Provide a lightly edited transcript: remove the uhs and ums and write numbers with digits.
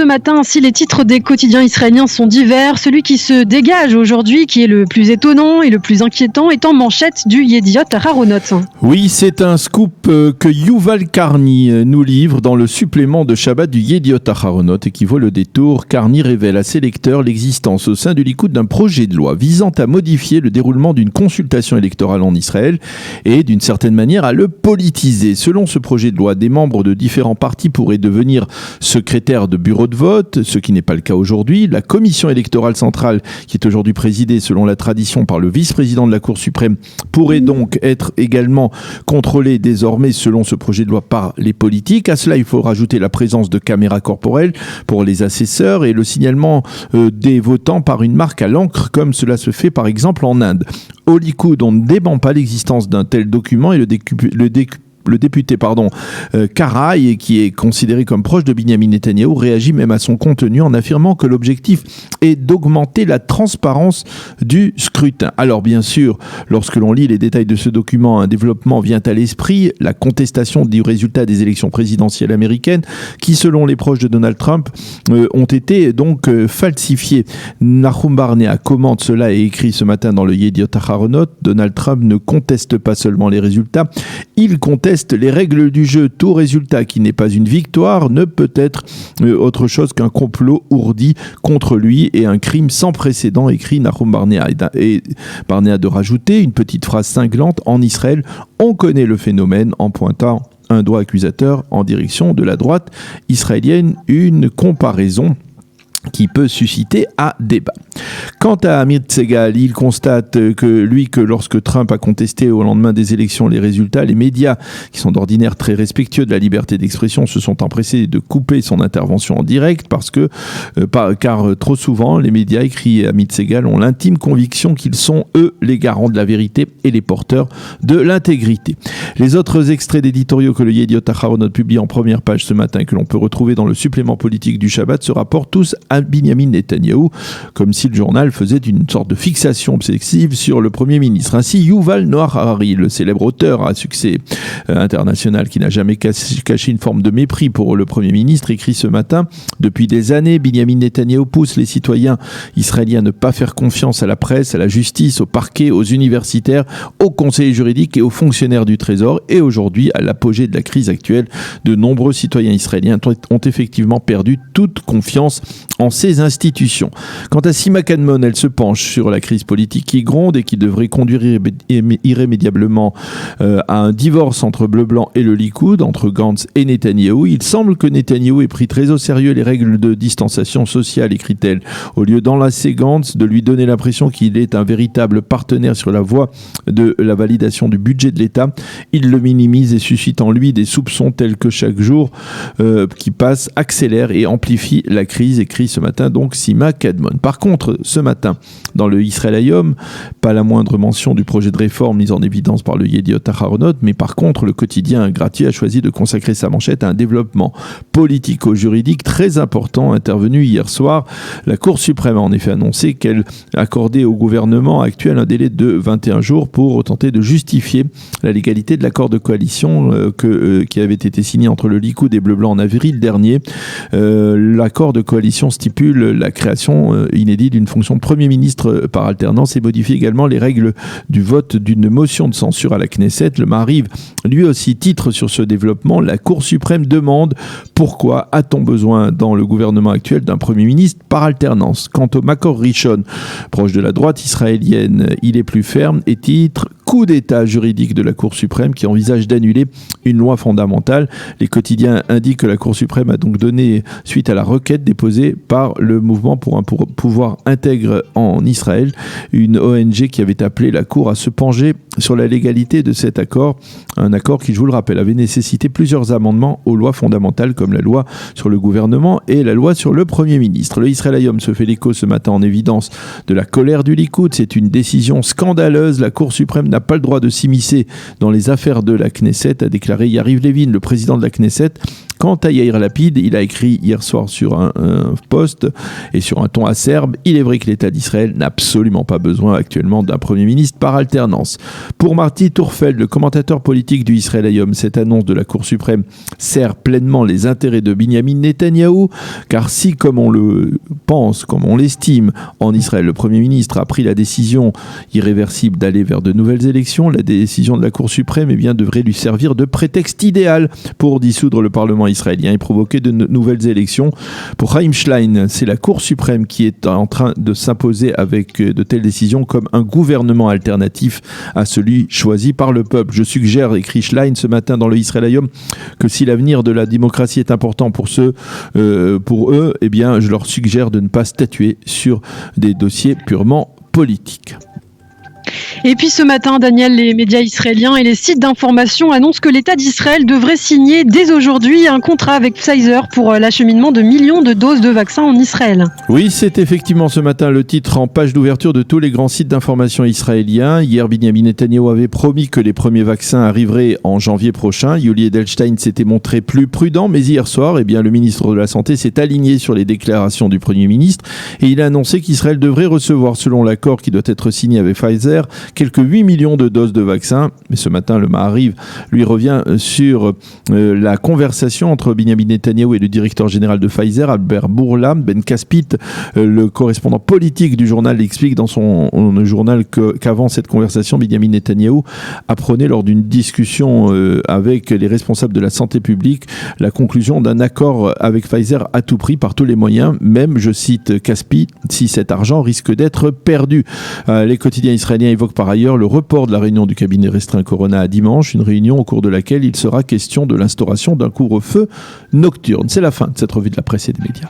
ce matin, si les titres des quotidiens israéliens sont divers, celui qui se dégage aujourd'hui, qui est le plus étonnant et le plus inquiétant, est en manchette du Yediot Aharonot. Oui, c'est un scoop que Yuval Karni nous livre dans le supplément de Shabbat du Yediot Aharonot et qui vaut le détour. Karni révèle à ses lecteurs l'existence au sein du Likoud d'un projet de loi visant à modifier le déroulement d'une consultation électorale en Israël et d'une certaine manière à le politiser. Selon ce projet de loi, des membres de différents partis pourraient devenir secrétaire de bureau de vote, ce qui n'est pas le cas aujourd'hui. La commission électorale centrale, qui est aujourd'hui présidée selon la tradition par le vice-président de la Cour suprême, pourrait donc être également contrôlée désormais selon ce projet de loi par les politiques. À cela, il faut rajouter la présence de caméras corporelles pour les assesseurs et le signalement des votants par une marque à l'encre, comme cela se fait par exemple en Inde. Au Likoud, on ne dément pas l'existence d'un tel document et le député Karaï, qui est considéré comme proche de Binyamin Netanyahou, réagit même à son contenu en affirmant que l'objectif est d'augmenter la transparence du scrutin. Alors bien sûr, lorsque l'on lit les détails de ce document, un développement vient à l'esprit, la contestation du résultat des élections présidentielles américaines qui, selon les proches de Donald Trump, ont été donc falsifiées. Nahum Barnea commente cela et écrit ce matin dans le Yediot Aharonot: Donald Trump ne conteste pas seulement les résultats, il conteste les règles du jeu. Tout résultat qui n'est pas une victoire ne peut être autre chose qu'un complot ourdi contre lui et un crime sans précédent, écrit Nahum Barnea. Et Barnea de rajouter une petite phrase cinglante: en Israël, on connaît le phénomène, en pointant un doigt accusateur en direction de la droite israélienne, une comparaison qui peut susciter à débat. Quant à Amit Segal, il constate que lorsque Trump a contesté au lendemain des élections les résultats, les médias, qui sont d'ordinaire très respectueux de la liberté d'expression, se sont empressés de couper son intervention en direct car trop souvent, les médias, écrit Amit Segal, ont l'intime conviction qu'ils sont, eux, les garants de la vérité et les porteurs de l'intégrité. Les autres extraits d'éditoriaux que le Yediot Aharonot publie en première page ce matin, que l'on peut retrouver dans le supplément politique du Shabbat, se rapportent tous à Binyamin Netanyahou, comme si le journal faisait une sorte de fixation obsessive sur le Premier ministre. Ainsi, Yuval Noah Harari, le célèbre auteur à succès international qui n'a jamais caché une forme de mépris pour le Premier ministre, écrit ce matin: depuis des années, Binyamin Netanyahou pousse les citoyens israéliens à ne pas faire confiance à la presse, à la justice, au parquet, aux universitaires, aux conseillers juridiques et aux fonctionnaires du Trésor. Et aujourd'hui, à l'apogée de la crise actuelle, de nombreux citoyens israéliens ont effectivement perdu toute confiance en ces institutions. Quant à Sima Kadmon, elle se penche sur la crise politique qui gronde et qui devrait conduire irrémédiablement à un divorce entre Bleu-Blanc et le Likoud, entre Gantz et Netanyahou. Il semble que Netanyahou ait pris très au sérieux les règles de distanciation sociale, écrit-elle. Au lieu d'enlacer Gantz, de lui donner l'impression qu'il est un véritable partenaire sur la voie de la validation du budget de l'État, il le minimise et suscite en lui des soupçons tels que chaque jour qui passe accélère et amplifie la crise, écrit ce matin donc Sima Kadmon. Par contre, ce matin, dans le Israël Hayom, pas la moindre mention du projet de réforme mis en évidence par le Yediot Aharonot, mais par contre, le quotidien gratuit a choisi de consacrer sa manchette à un développement politico-juridique très important intervenu hier soir. La Cour suprême a en effet annoncé qu'elle accordait au gouvernement actuel un délai de 21 jours pour tenter de justifier la légalité de l'accord de coalition qui avait été signé entre le Likoud et Bleu-Blanc en avril dernier. L'accord de coalition stipule la création inédite d'une fonction de Premier ministre par alternance et modifie également les règles du vote d'une motion de censure à la Knesset. Le Maariv, lui aussi, titre sur ce développement: la Cour suprême demande pourquoi a-t-on besoin dans le gouvernement actuel d'un Premier ministre par alternance. Quant au Makor Rishon, proche de la droite israélienne, il est plus ferme et titre: coup d'état juridique de la Cour suprême qui envisage d'annuler une loi fondamentale. Les quotidiens indiquent que la Cour suprême a donc donné suite à la requête déposée par le mouvement pour un pouvoir intègre en Israël, une ONG qui avait appelé la Cour à se pencher sur la légalité de cet accord, un accord qui, je vous le rappelle, avait nécessité plusieurs amendements aux lois fondamentales comme la loi sur le gouvernement et la loi sur le Premier ministre. Le Israël Hayom se fait l'écho ce matin en évidence de la colère du Likoud. C'est une décision scandaleuse. La Cour suprême n'a pas le droit de s'immiscer dans les affaires de la Knesset, a déclaré Yariv Levin, le président de la Knesset. Quant à Yair Lapid, il a écrit hier soir sur un post et sur un ton acerbe, il est vrai que l'État d'Israël n'a absolument pas besoin actuellement d'un Premier ministre par alternance. Pour Marty Turfeld, le commentateur politique du Israël Hayom, cette annonce de la Cour suprême sert pleinement les intérêts de Binyamin Netanyahou, car si, comme on le pense, comme on l'estime, en Israël, le Premier ministre a pris la décision irréversible d'aller vers de nouvelles élections, la décision de la Cour suprême devrait lui servir de prétexte idéal pour dissoudre le Parlement israélien et provoquer de nouvelles élections. Pour Chaim Schlein, c'est la Cour suprême qui est en train de s'imposer avec de telles décisions comme un gouvernement alternatif à celui choisi par le peuple. Je suggère, écrit Schlein ce matin dans le Israël Hayom, que si l'avenir de la démocratie est important pour eux, eh bien, je leur suggère de ne pas statuer sur des dossiers purement politiques. Et puis ce matin, Daniel, les médias israéliens et les sites d'information annoncent que l'État d'Israël devrait signer dès aujourd'hui un contrat avec Pfizer pour l'acheminement de millions de doses de vaccins en Israël. Oui, c'est effectivement ce matin le titre en page d'ouverture de tous les grands sites d'information israéliens. Hier, Binyamin Netanyahou avait promis que les premiers vaccins arriveraient en janvier prochain. Yuli Edelstein s'était montré plus prudent, mais hier soir, le ministre de la Santé s'est aligné sur les déclarations du Premier ministre et il a annoncé qu'Israël devrait recevoir, selon l'accord qui doit être signé avec Pfizer, quelques 8 millions de doses de vaccins. Mais ce matin, le Maariv lui revient sur la conversation entre Binyamin Netanyahou et le directeur général de Pfizer, Albert Bourla. Ben Caspit, le correspondant politique du journal, explique dans son journal qu'avant cette conversation, Binyamin Netanyahou apprenait lors d'une discussion avec les responsables de la santé publique la conclusion d'un accord avec Pfizer à tout prix, par tous les moyens, même, je cite Caspit, si cet argent risque d'être perdu. Les quotidiens israéliens évoquent par ailleurs le report de la réunion du cabinet restreint Corona à dimanche, une réunion au cours de laquelle il sera question de l'instauration d'un couvre-feu nocturne. C'est la fin de cette revue de la presse et des médias.